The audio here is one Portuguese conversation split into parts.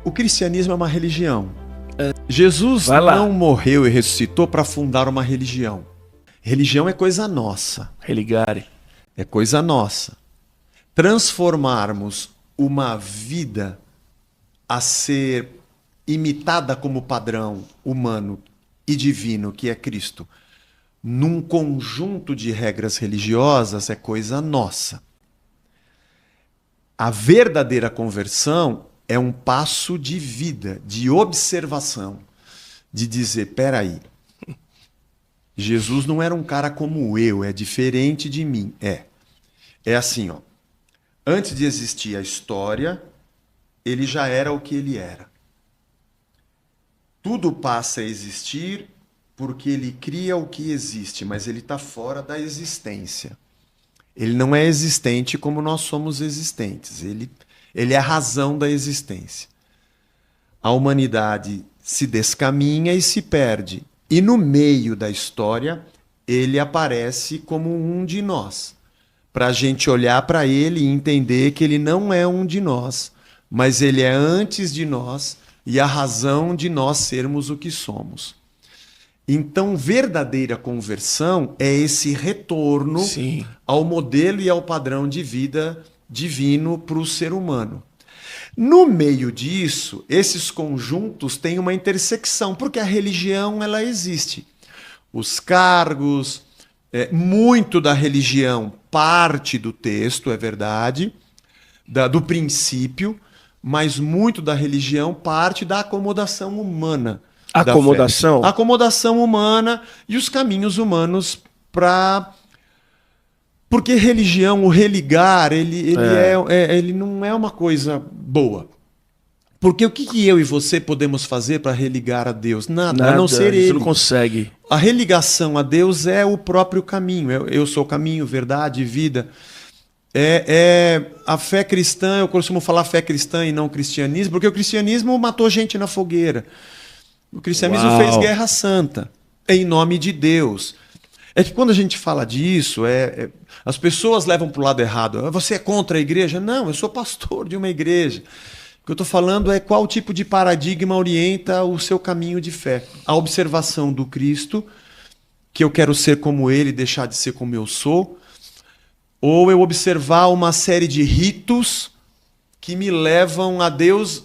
O cristianismo é uma religião. Jesus não morreu e ressuscitou para fundar uma religião. Religião é coisa nossa. Religare. É coisa nossa. Transformarmos uma vida a ser imitada como padrão humano e divino, que é Cristo, num conjunto de regras religiosas, é coisa nossa. A verdadeira conversão é um passo de vida, de observação, de dizer, peraí, Jesus não era um cara como eu, é diferente de mim. É assim, ó. Antes de existir a história, ele já era o que ele era. Tudo passa a existir porque ele cria o que existe, mas ele está fora da existência. Ele não é existente como nós somos existentes. Ele é a razão da existência. A humanidade se descaminha e se perde. E no meio da história, ele aparece como um de nós. Para a gente olhar para ele e entender que ele não é um de nós, mas ele é antes de nós e a razão de nós sermos o que somos. Então, verdadeira conversão é esse retorno ao modelo e ao padrão de vida divino para o ser humano. No meio disso, esses conjuntos têm uma intersecção, porque a religião ela existe. Os cargos, muito da religião parte do texto, é verdade, do princípio, mas muito da religião parte da acomodação humana. Acomodação? A acomodação humana e os caminhos humanos para... Porque religião, o religar, ele não é uma coisa boa. Porque o que eu e você podemos fazer para religar a Deus? Nada, a não ser ele. Você não consegue. A religação a Deus é o próprio caminho. Eu sou o caminho, verdade, vida. A fé cristã, eu costumo falar fé cristã e não cristianismo, porque o cristianismo matou gente na fogueira. O cristianismo fez guerra santa, em nome de Deus. É que quando a gente fala disso, as pessoas levam para o lado errado. Você é contra a igreja? Não, eu sou pastor de uma igreja. O que eu estou falando é qual tipo de paradigma orienta o seu caminho de fé. A observação do Cristo, que eu quero ser como ele, deixar de ser como eu sou, ou eu observar uma série de ritos que me levam a Deus,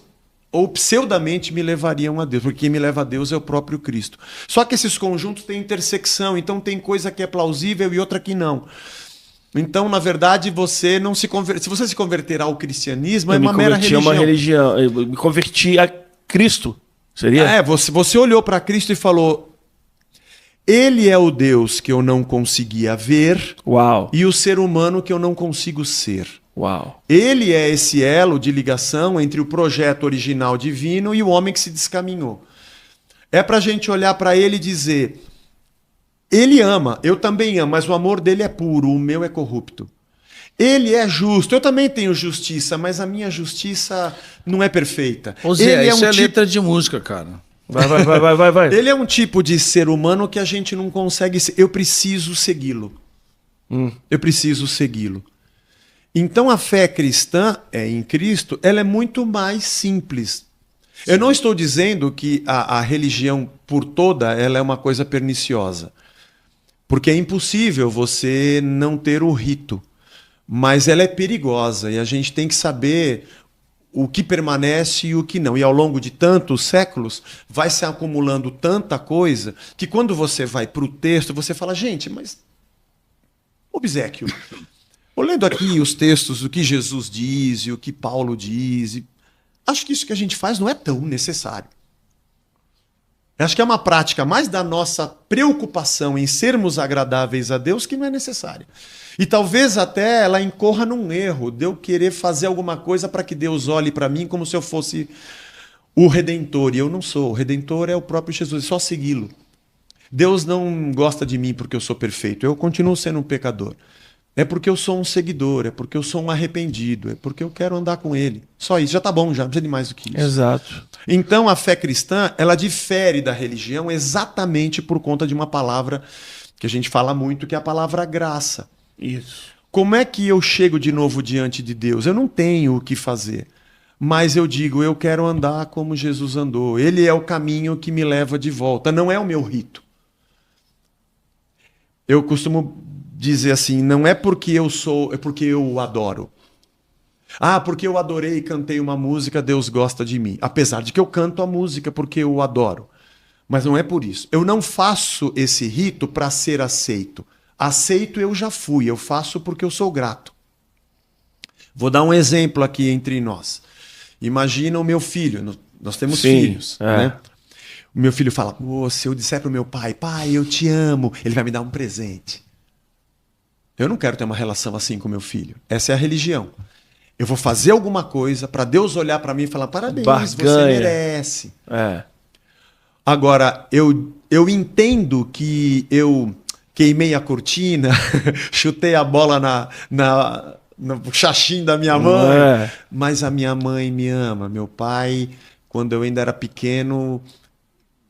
ou pseudamente me levariam a Deus, porque quem me leva a Deus é o próprio Cristo. Só que esses conjuntos têm intersecção, então tem coisa que é plausível e outra que não. Então, na verdade, você não se se você se converter ao cristianismo, é uma mera religião. Eu me converti a Cristo, seria? Você olhou para Cristo e falou, ele é o Deus que eu não conseguia ver. Uau. E o ser humano que eu não consigo ser. Uau. Ele é esse elo de ligação entre o projeto original divino e o homem que se descaminhou. É para a gente olhar para ele e dizer, ele ama, eu também amo, mas o amor dele é puro, o meu é corrupto. Ele é justo, eu também tenho justiça, mas a minha justiça não é perfeita. Isso é letra de música, cara. Vai. Ele é um tipo de ser humano que a gente não consegue... Eu preciso segui-lo. Eu preciso segui-lo. Então a fé cristã em Cristo, ela é muito mais simples. Eu não estou dizendo que a religião por toda ela é uma coisa perniciosa. Porque é impossível você não ter o rito. Mas ela é perigosa e a gente tem que saber o que permanece e o que não. E ao longo de tantos séculos vai se acumulando tanta coisa que quando você vai para o texto, você fala, gente, mas obséquio. Olhando aqui os textos, o que Jesus diz e o que Paulo diz, acho que isso que a gente faz não é tão necessário. Acho que é uma prática mais da nossa preocupação em sermos agradáveis a Deus que não é necessária. E talvez até ela incorra num erro de eu querer fazer alguma coisa para que Deus olhe para mim como se eu fosse o Redentor. E eu não sou. O Redentor é o próprio Jesus, é só segui-lo. Deus não gosta de mim porque eu sou perfeito. Eu continuo sendo um pecador. É porque eu sou um seguidor, é porque eu sou um arrependido, é porque eu quero andar com ele. Só isso, já tá bom, já não precisa de mais do que isso. Exato. Então a fé cristã, ela difere da religião exatamente por conta de uma palavra que a gente fala muito, que é a palavra graça. Isso. Como é que eu chego de novo diante de Deus? Eu não tenho o que fazer. mas eu digo, eu quero andar como Jesus andou. Ele é o caminho que me leva de volta, não é o meu rito. Eu costumo dizer assim, não é porque eu sou, é porque eu o adoro. Ah, porque eu adorei e cantei uma música, Deus gosta de mim. Apesar de que eu canto a música porque eu o adoro. Mas não é por isso. Eu não faço esse rito para ser aceito. Aceito eu já fui, eu faço porque eu sou grato. Vou dar um exemplo aqui entre nós. Imagina o meu filho, nós temos filhos, né? O meu filho fala, se eu disser para o meu pai, pai, eu te amo, ele vai me dar um presente. Eu não quero ter uma relação assim com meu filho. Essa é a religião. Eu vou fazer alguma coisa para Deus olhar para mim e falar, parabéns, você merece. Agora, eu entendo que eu queimei a cortina, chutei a bola no xaxim da minha mãe, mas a minha mãe me ama. Meu pai, quando eu ainda era pequeno,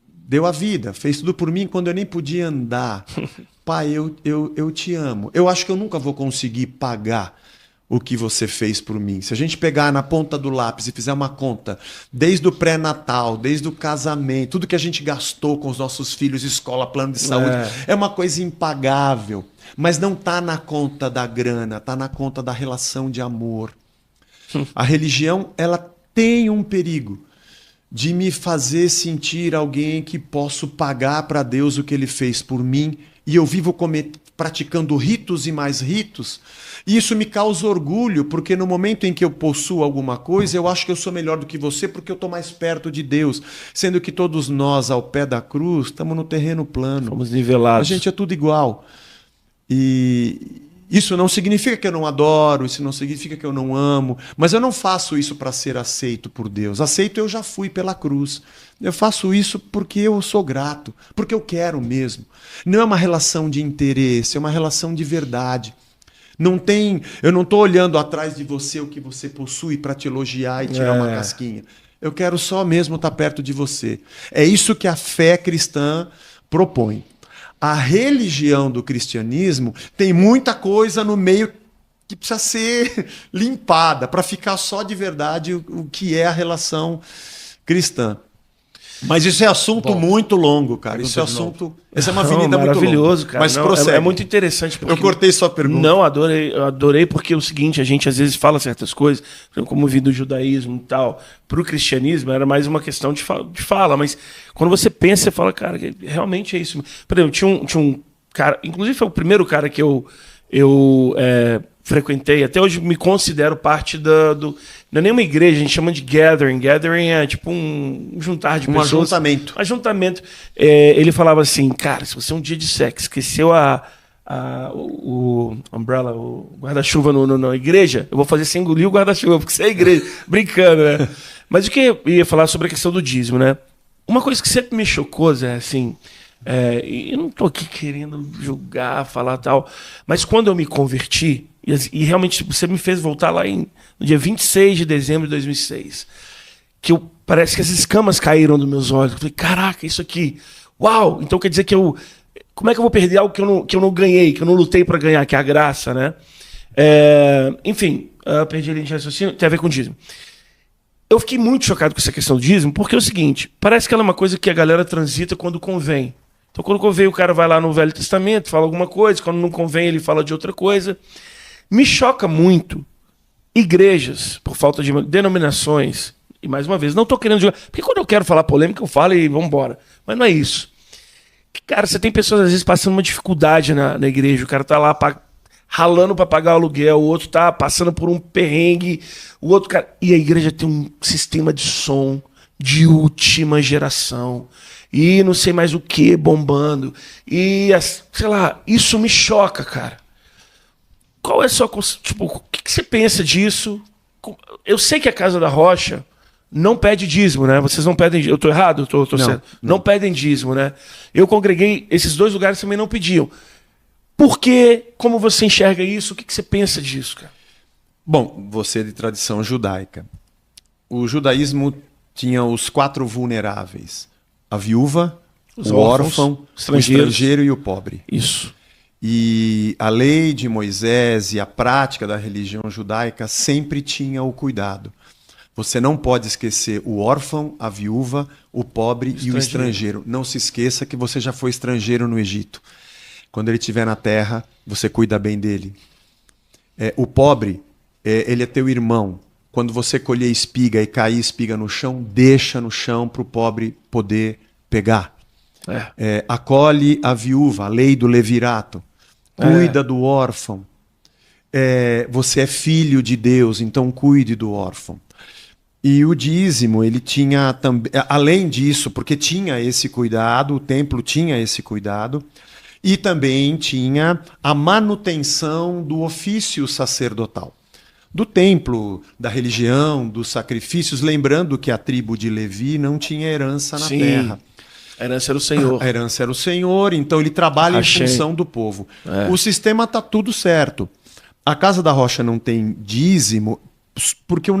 deu a vida, fez tudo por mim quando eu nem podia andar. Pai, eu te amo. Eu acho que eu nunca vou conseguir pagar o que você fez por mim. Se a gente pegar na ponta do lápis e fizer uma conta, desde o pré-natal, desde o casamento, tudo que a gente gastou com os nossos filhos, escola, plano de saúde, é uma coisa impagável. Mas não está na conta da grana, está na conta da relação de amor. A religião, ela tem um perigo de me fazer sentir alguém que posso pagar para Deus o que ele fez por mim, e eu vivo praticando ritos e mais ritos, e isso me causa orgulho, porque no momento em que eu possuo alguma coisa, eu acho que eu sou melhor do que você porque eu estou mais perto de Deus, sendo que todos nós, ao pé da cruz, estamos no terreno plano. Fomos nivelados. A gente é tudo igual. E isso não significa que eu não adoro, isso não significa que eu não amo, mas eu não faço isso para ser aceito por Deus. Aceito eu já fui pela cruz. Eu faço isso porque eu sou grato, porque eu quero mesmo. Não é uma relação de interesse, é uma relação de verdade. Eu não estou olhando atrás de você o que você possui para te elogiar e tirar uma casquinha. Eu quero só mesmo estar perto de você. É isso que a fé cristã propõe. A religião do cristianismo tem muita coisa no meio que precisa ser limpada para ficar só de verdade o que é a relação cristã. Mas isso é assunto muito longo, cara. Isso é assunto. Essa é uma avenida muito longa. Maravilhoso, cara. Mas prossegue. É muito interessante. Eu cortei sua pergunta. Não, adorei porque é o seguinte, a gente às vezes fala certas coisas, como vi do judaísmo e tal, para o cristianismo era mais uma questão de fala, mas quando você pensa, você fala, cara, realmente é isso. Por exemplo, tinha um cara, inclusive foi o primeiro cara que eu frequentei, até hoje me considero parte não é nem uma igreja, a gente chama de gathering. Gathering é tipo um juntar de pessoas. Ajuntamento. Ajuntamento. Ele falava assim, cara, se você um dia de sexo esqueceu o umbrella, o guarda-chuva na igreja, eu vou fazer você engolir o guarda-chuva, porque você é igreja. Brincando, né? Mas o que eu ia falar sobre a questão do dízimo, né? Uma coisa que sempre me chocou, Zé, assim... eu não estou aqui querendo julgar, falar tal, mas quando eu me converti, e realmente você me fez voltar lá no dia 26 de dezembro de 2006, que parece que as escamas caíram dos meus olhos. Eu falei, caraca, isso aqui, uau! Então quer dizer que como é que eu vou perder algo que eu não ganhei, que eu não lutei para ganhar, que é a graça, né? Enfim, perdi a linha de raciocínio, tem a ver com dízimo. Eu fiquei muito chocado com essa questão do dízimo, porque é o seguinte, parece que ela é uma coisa que a galera transita quando convém. Então, quando convém, o cara vai lá no Velho Testamento, fala alguma coisa, quando não convém, ele fala de outra coisa. Me choca muito igrejas, por falta de denominações, e mais uma vez, não estou querendo jogar, porque quando eu quero falar polêmica, eu falo e vamos embora. Mas não é isso. Cara, você tem pessoas, às vezes, passando uma dificuldade na igreja, o cara está lá ralando para pagar o aluguel, o outro está passando por um perrengue, o outro cara... E a igreja tem um sistema de som de última geração, e não sei mais o que bombando, e sei lá, isso me choca, cara. Qual é a sua... Tipo, o que você pensa disso? Eu sei que a Casa da Rocha não pede dízimo, né? Vocês não pedem... Eu tô errado? Tô certo? Não pedem dízimo, né? Eu congreguei, esses dois lugares também não pediam. Por quê? Como você enxerga isso? O que você pensa disso, cara? Bom, você é de tradição judaica. O judaísmo tinha os 4 vulneráveis. A viúva, o órfão, o estrangeiro e o pobre. Isso. E a lei de Moisés e a prática da religião judaica sempre tinha o cuidado Você não pode esquecer o órfão, a viúva, o pobre e o estrangeiro. Não se esqueça que você já foi estrangeiro no Egito. Quando ele estiver na terra, você cuida bem dele. O pobre, ele é teu irmão. Quando você colher espiga e cair espiga no chão, deixa no chão para o pobre poder pegar. Acolhe a viúva, a lei do levirato. Cuida do órfão. Você é filho de Deus, então cuide do órfão. E o dízimo, ele tinha também, além disso, porque tinha esse cuidado, o templo tinha esse cuidado, e também tinha a manutenção do ofício sacerdotal, do templo, da religião, dos sacrifícios, lembrando que a tribo de Levi não tinha herança na terra. A herança era o Senhor. A herança era o Senhor, então ele trabalha em função do povo. O sistema está tudo certo. A Casa da Rocha não tem dízimo porque eu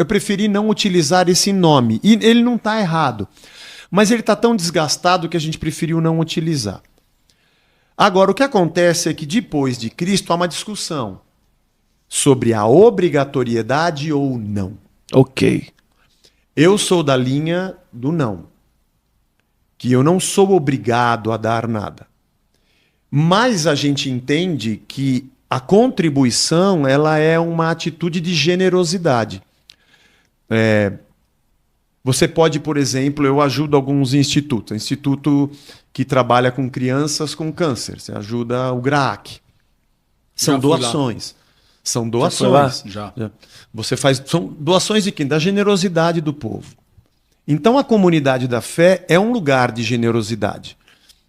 preferi não utilizar esse nome. E ele não está errado. Mas ele está tão desgastado que a gente preferiu não utilizar. Agora, o que acontece é que depois de Cristo há uma discussão sobre a obrigatoriedade ou não. Ok. Eu sou da linha do não. Que eu não sou obrigado a dar nada. Mas a gente entende que a contribuição, ela é uma atitude de generosidade. Você pode, por exemplo, eu ajudo alguns institutos. Instituto que trabalha com crianças com câncer. Você ajuda o GRAAC. São doações. São doações. Já. Você faz. São doações de quem? Da generosidade do povo. Então a comunidade da fé é um lugar de generosidade.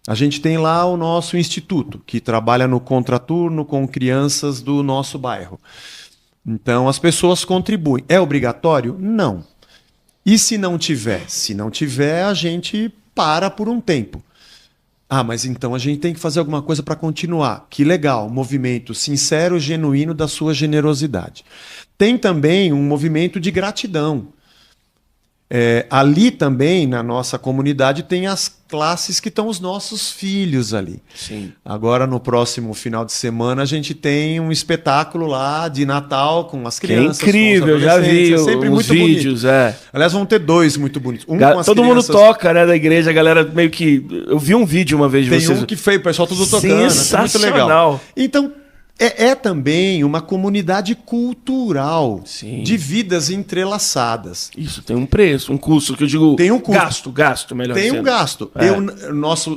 A gente tem lá o nosso instituto, que trabalha no contraturno com crianças do nosso bairro. Então as pessoas contribuem. É obrigatório? Não. E se não tiver? Se não tiver, a gente para por um tempo. Mas então a gente tem que fazer alguma coisa para continuar. Que legal, movimento sincero, genuíno da sua generosidade. Tem também um movimento de gratidão. Ali também, na nossa comunidade, tem as classes que estão os nossos filhos ali. Sim. Agora, no próximo final de semana, a gente tem um espetáculo lá de Natal com as crianças. Que incrível, já vi sempre os muito vídeos. Aliás, vão ter 2 muito bonitos. Um com as todo crianças... mundo toca, né, da igreja, a galera meio que... Eu vi um vídeo uma vez de tem vocês. Tem um que fez, o pessoal tudo tocando. Sensacional. Muito legal. Então, é também uma comunidade cultural. Sim. De vidas entrelaçadas. Isso, tem um preço, um custo, que eu digo... Tem um custo. Gasto, melhor tem dizendo. Um gasto.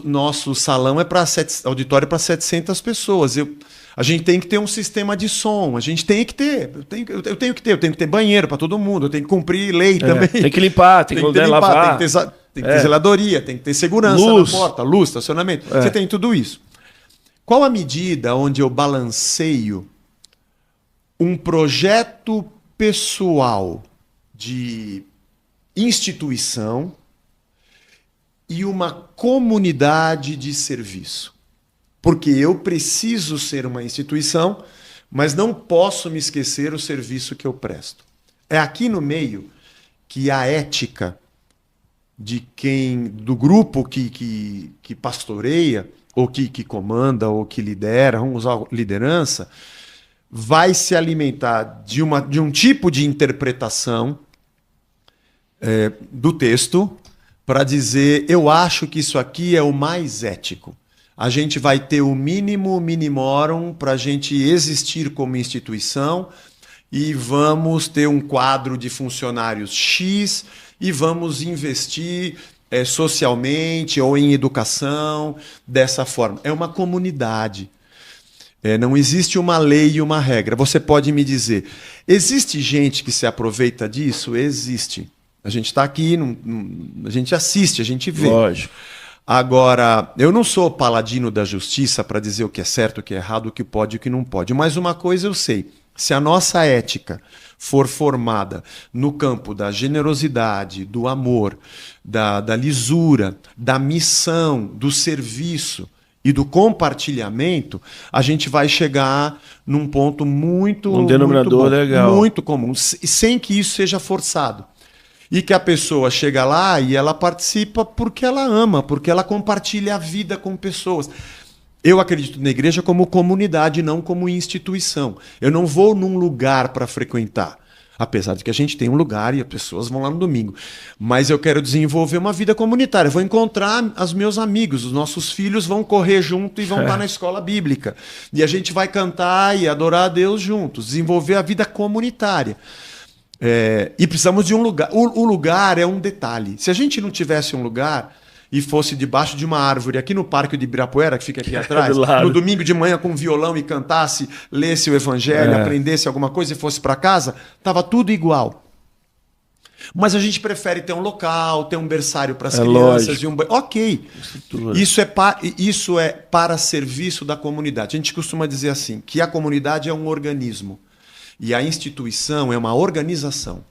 Nosso salão é para auditório para 700 pessoas. A gente tem que ter um sistema de som. A gente tem que ter. Eu tenho que ter banheiro para todo mundo. Eu tenho que cumprir lei também. Tem que limpar, tem que lavar. Tem que ter zeladoria, tem que ter segurança luz na porta, luz, estacionamento. Você tem tudo isso. Qual a medida onde eu balanceio um projeto pessoal de instituição e uma comunidade de serviço? Porque eu preciso ser uma instituição, mas não posso me esquecer o serviço que eu presto. É aqui no meio que a ética do grupo que pastoreia, ou que comanda, ou que lidera, vamos usar liderança, vai se alimentar de um tipo de interpretação do texto para dizer, eu acho que isso aqui é o mais ético. A gente vai ter o mínimo minimorum para a gente existir como instituição e vamos ter um quadro de funcionários X e vamos investir socialmente ou em educação dessa forma. É uma comunidade. Não existe uma lei e uma regra. Você pode me dizer, existe gente que se aproveita disso? Existe. A gente está aqui, a gente assiste, a gente vê. Lógico. Agora, eu não sou paladino da justiça para dizer o que é certo, o que é errado, o que pode e o que não pode. Mas uma coisa eu sei, se a nossa ética for formada no campo da generosidade, do amor, da lisura, da missão, do serviço e do compartilhamento, a gente vai chegar num ponto um denominador muito bom, legal, muito comum, sem que isso seja forçado. E que a pessoa chega lá e ela participa porque ela ama, porque ela compartilha a vida com pessoas. Eu acredito na igreja como comunidade, não como instituição. Eu não vou num lugar para frequentar. Apesar de que a gente tem um lugar e as pessoas vão lá no domingo. Mas eu quero desenvolver uma vida comunitária. Eu vou encontrar os meus amigos, os nossos filhos vão correr junto e vão estar na escola bíblica. E a gente vai cantar e adorar a Deus juntos, desenvolver a vida comunitária. E precisamos de um lugar. O lugar é um detalhe. Se a gente não tivesse um lugar e fosse debaixo de uma árvore aqui no Parque de Ibirapuera, que fica aqui atrás, no domingo de manhã com um violão e cantasse, lesse o evangelho, aprendesse alguma coisa e fosse para casa, estava tudo igual. Mas a gente prefere ter um local, ter um berçário para as crianças. Ok. Isso é para serviço da comunidade. A gente costuma dizer assim, que a comunidade é um organismo e a instituição é uma organização.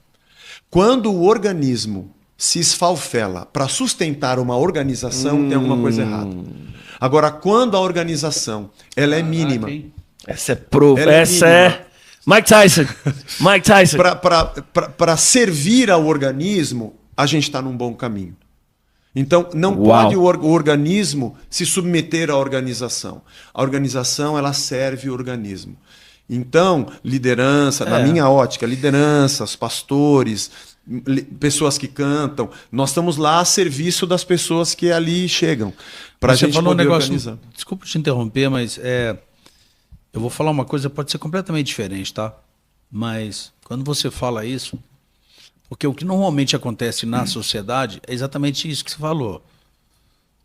Quando o organismo se esfalfela para sustentar uma organização, tem alguma coisa errada. Agora, quando a organização ela é mínima... Essa é prova. Essa é... Mike Tyson. Mike Tyson. Para servir ao organismo, a gente está num bom caminho. Então, não pode o organismo se submeter à organização. A organização, ela serve o organismo. Então, liderança, na minha ótica, lideranças, pastores, pessoas que cantam, nós estamos lá a serviço das pessoas que ali chegam. Para a gente poder organizar. Desculpa te interromper, mas eu vou falar uma coisa, pode ser completamente diferente, tá? Mas quando você fala isso, porque o que normalmente acontece na sociedade é exatamente isso que você falou.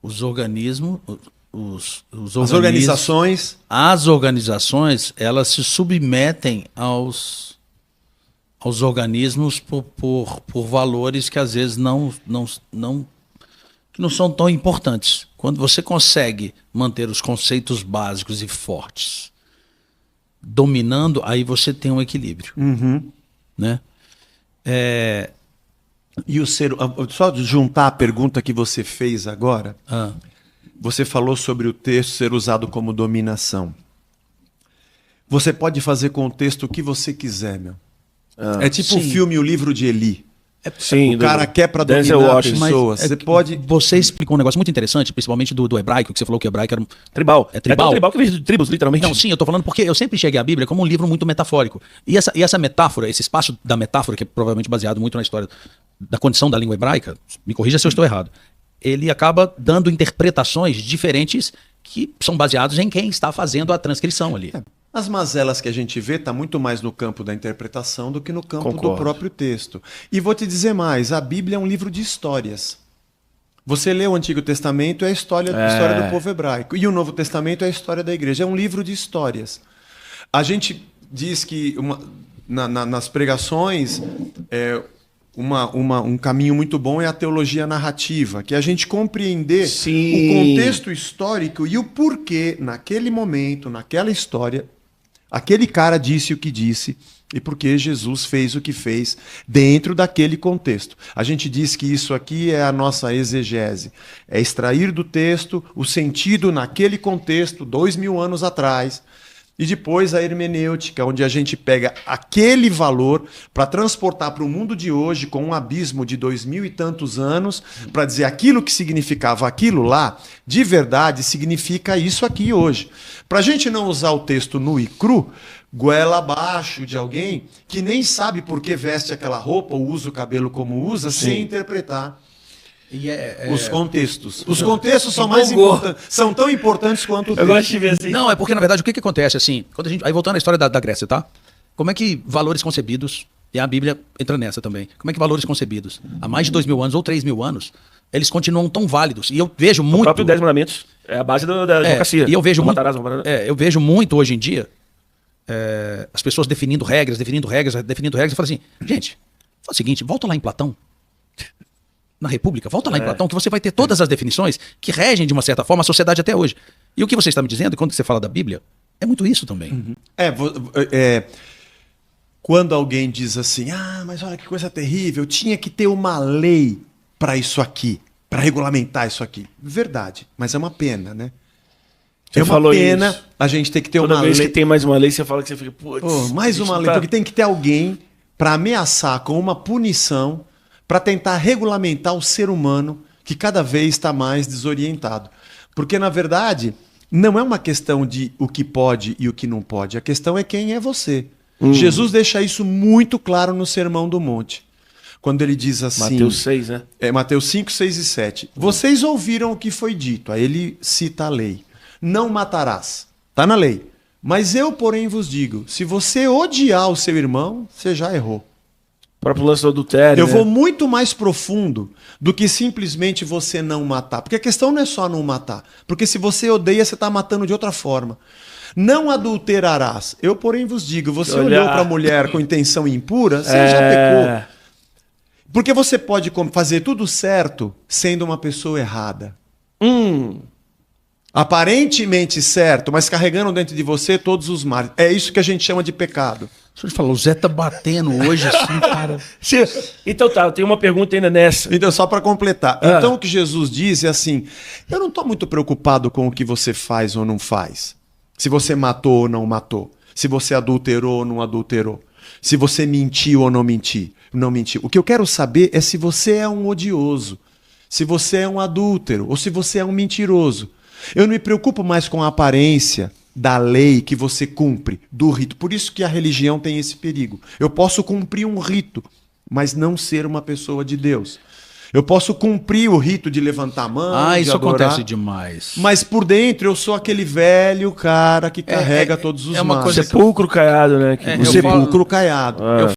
Os organismos... As organizações, elas se submetem aos organismos por valores que às vezes não são tão importantes. Quando você consegue manter os conceitos básicos e fortes dominando, aí você tem um equilíbrio. Né? E só juntar a pergunta que você fez agora... Você falou sobre o texto ser usado como dominação. Você pode fazer com o texto o que você quiser, meu. É tipo o filme O Livro de Eli. Sim, o cara quer para dominar as pessoas. Você explicou um negócio muito interessante, principalmente do hebraico, que você falou que o hebraico era tribal. É tribal. É tribal que vem de tribos, literalmente. Não, sim, eu tô falando porque eu sempre cheguei à Bíblia como um livro muito metafórico. E essa metáfora, esse espaço da metáfora, que é provavelmente baseado muito na história da condição da língua hebraica, me corrija se eu estou errado, ele acaba dando interpretações diferentes que são baseados em quem está fazendo a transcrição ali. As mazelas que a gente vê está muito mais no campo da interpretação do que no campo do próprio texto. E vou te dizer mais, a Bíblia é um livro de histórias. Você lê o Antigo Testamento, é a história do povo hebraico. E o Novo Testamento é a história da igreja. É um livro de histórias. A gente diz que nas pregações... um caminho muito bom é a teologia narrativa, que é a gente compreender o contexto histórico e o porquê, naquele momento, naquela história, aquele cara disse o que disse e porque Jesus fez o que fez dentro daquele contexto. A gente diz que isso aqui é a nossa exegese, é extrair do texto o sentido naquele contexto, 2000 anos atrás, e depois a hermenêutica, onde a gente pega aquele valor para transportar para o mundo de hoje com um abismo de 2000 e tantos anos, para dizer aquilo que significava aquilo lá, de verdade significa isso aqui hoje. Para a gente não usar o texto nu e cru, goela abaixo de alguém que nem sabe por que veste aquela roupa ou usa o cabelo como usa, sem interpretar. Os contextos. Os contextos são mais importantes, são tão importantes quanto o texto. Eu gosto de ver assim. Não, é porque, na verdade, o que acontece, assim, aí voltando à história da Grécia, tá? Como é que valores concebidos, e a Bíblia entra nessa também, como é que valores concebidos há mais de 2000 anos ou 3000 anos, eles continuam tão válidos? E eu vejo muito... O próprio 10 mandamentos é a base da democracia. E eu vejo muito hoje em dia as pessoas definindo regras, eu falo assim, gente, faz o seguinte, volta lá em Platão, na República, volta lá em Platão, que você vai ter todas as definições que regem, de uma certa forma, a sociedade até hoje. E o que você está me dizendo, quando você fala da Bíblia, é muito isso também. Quando alguém diz assim, mas olha que coisa terrível, tinha que ter uma lei para isso aqui, para regulamentar isso aqui. Verdade, mas é uma pena, né? Você falou pena isso. A gente tem que ter Toda uma vez lei. Que tem mais uma lei, você fala que você fica, putz. Mais uma lei, porque tem que ter alguém para ameaçar com uma punição para tentar regulamentar o ser humano que cada vez está mais desorientado. Porque, na verdade, não é uma questão de o que pode e o que não pode. A questão é quem é você. Jesus deixa isso muito claro no Sermão do Monte. Quando ele diz assim... Mateus 6, né? Mateus 5, 6 e 7. Vocês ouviram o que foi dito. Aí ele cita a lei. Não matarás. Está na lei. Mas eu, porém, vos digo, se você odiar o seu irmão, você já errou. O próprio lance do adultério. Eu vou muito mais profundo do que simplesmente você não matar. Porque a questão não é só não matar. Porque se você odeia, você está matando de outra forma. Não adulterarás. Eu, porém, vos digo, você olhou para a mulher com intenção impura, você já pecou. Porque você pode fazer tudo certo sendo uma pessoa errada. Aparentemente certo, mas carregando dentro de você todos os males. É isso que a gente chama de pecado. Deixa eu te falar, o Zé tá batendo hoje assim, cara. Então tá, eu tenho uma pergunta ainda nessa. Então, só para completar. Então, o que Jesus diz é assim, eu não estou muito preocupado com o que você faz ou não faz. Se você matou ou não matou. Se você adulterou ou não adulterou. Se você mentiu ou não mentiu. O que eu quero saber é se você é um odioso. Se você é um adúltero. Ou se você é um mentiroso. Eu não me preocupo mais com a aparência da lei que você cumpre, do rito. Por isso que a religião tem esse perigo. Eu posso cumprir um rito, mas não ser uma pessoa de Deus. Eu posso cumprir o rito de levantar a mão, de isso adorar, acontece demais. mas por dentro eu sou aquele velho cara que carrega todos os uma males. coisa Sepulcro caiado, né? O sepulcro caiado. Eu